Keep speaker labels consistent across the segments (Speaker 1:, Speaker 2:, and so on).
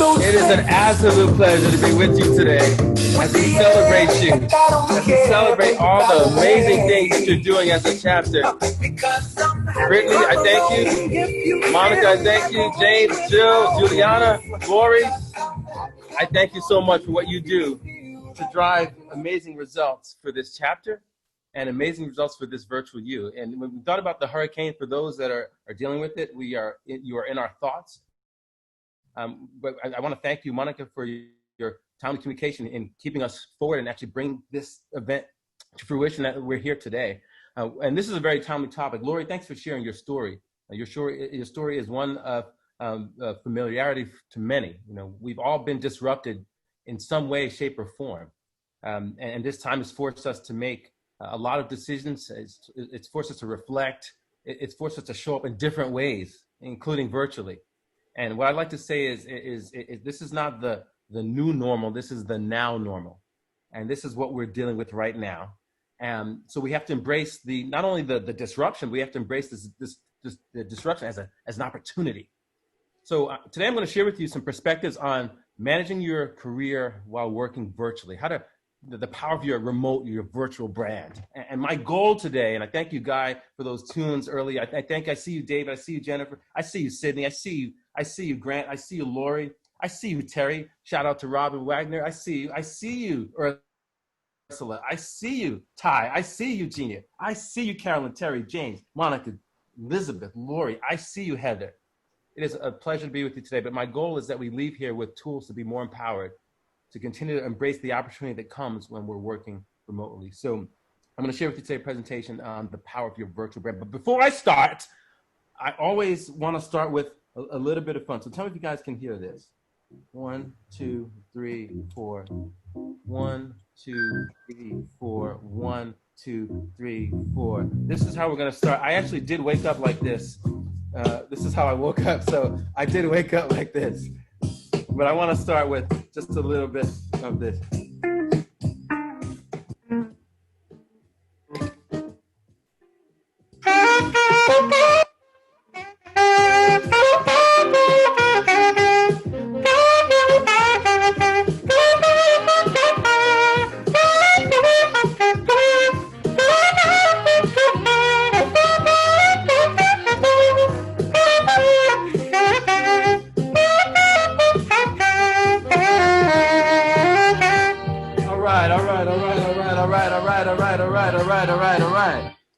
Speaker 1: It is an absolute pleasure to be with you today as we celebrate you, as we celebrate all the amazing things that you're doing as a chapter. Brittany, I thank you. Monica, I thank you. James, Jill, Juliana, Lori, I thank you so much for what you do to drive amazing results for this chapter and amazing results for this virtual you. And when we thought about the hurricane, for those that are dealing with it, you are in our thoughts. But I want to thank you, Monica, for your timely communication in keeping us forward and actually bring this event to fruition that we're here today. And this is a very timely topic. Lori, thanks for sharing your story. Your story is one of familiarity to many. You know, we've all been disrupted in some way, shape, or form. And this time has forced us to make a lot of decisions. It's forced us to reflect. It's forced us to show up in different ways, including virtually. And what I'd like to say is this is not the new normal. This is the now normal. And this is what we're dealing with right now. And so we have to embrace not only the disruption, we have to embrace the disruption as an opportunity. So today I'm going to share with you some perspectives on managing your career while working virtually, the power of your virtual brand. And my goal today, and I thank you, Guy, for those tunes early. I see you, David. I see you, Jennifer. I see you, Sydney. I see you, Grant. I see you, Lori. I see you, Terry. Shout out to Robin Wagner. I see you, Ursula. I see you, Ty. I see you, Genia. I see you, Carolyn, Terry, James, Monica, Elizabeth, Lori. I see you, Heather. It is a pleasure to be with you today, but my goal is that we leave here with tools to be more empowered, to continue to embrace the opportunity that comes when we're working remotely. So I'm going to share with you today a presentation on the power of your virtual brand. But before I start, I always want to start with a little bit of fun. So tell me if you guys can hear this. 1, 2, 3, 4. 1, 2, 3, 4. 1, 2, 3, 4. This is how we're going to start. I actually did wake up like this. This is how I woke up. So I did wake up like this. But I want to start with just a little bit of this.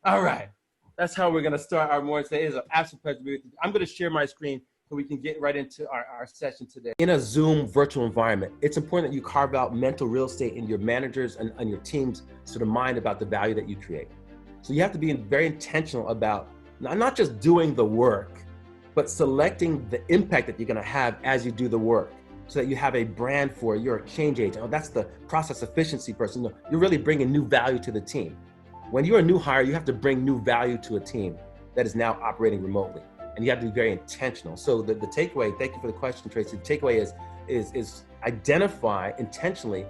Speaker 1: All right. That's how we're going to start our morning today. It is an absolute pleasure to be with you. I'm going to share my screen so we can get right into our session today. In a Zoom virtual environment, it's important that you carve out mental real estate in your managers and your teams sort of mind about the value that you create. So you have to be very intentional about not just doing the work, but selecting the impact that you're going to have as you do the work, so that you have a brand for you're a change agent. Oh, that's the process efficiency person. No, you're really bringing new value to the team. When you're a new hire, you have to bring new value to a team that is now operating remotely, and you have to be very intentional. So the takeaway, thank you for the question, Tracy. The takeaway is identify intentionally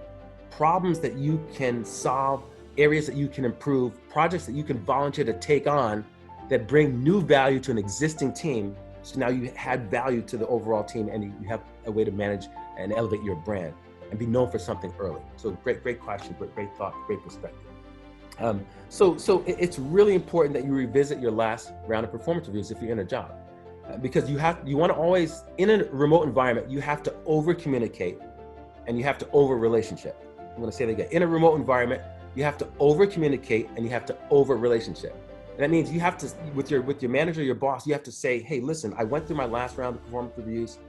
Speaker 1: problems that you can solve, areas that you can improve, projects that you can volunteer to take on that bring new value to an existing team. So now you add value to the overall team, and you have a way to manage and elevate your brand and be known for something early. So great question, great thought, great perspective. So it's really important that you revisit your last round of performance reviews if you're in a job, because you want to always, in a remote environment, you have to over communicate and you have to over relationship. I'm going to say that again. In a remote environment, you have to over communicate and you have to over relationship. And that means you have to, with your manager, your boss, you have to say, hey, listen, I went through my last round of performance reviews,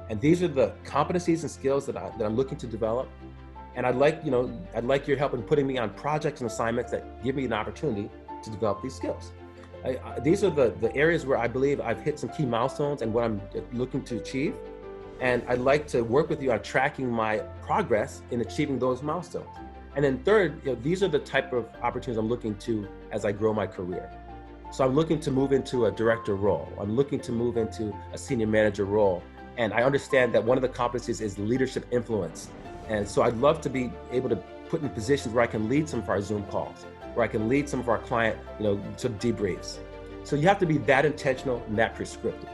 Speaker 1: and these are the competencies and skills that I'm looking to develop. And I'd like your help in putting me on projects and assignments that give me an opportunity to develop these skills. These are the areas where I believe I've hit some key milestones and what I'm looking to achieve. And I'd like to work with you on tracking my progress in achieving those milestones. And then third, these are the type of opportunities I'm looking to as I grow my career. So I'm looking to move into a director role. I'm looking to move into a senior manager role. And I understand that one of the competencies is leadership influence. And so I'd love to be able to put in positions where I can lead some of our Zoom calls, where I can lead some of our client, sort of debriefs. So you have to be that intentional and that prescriptive.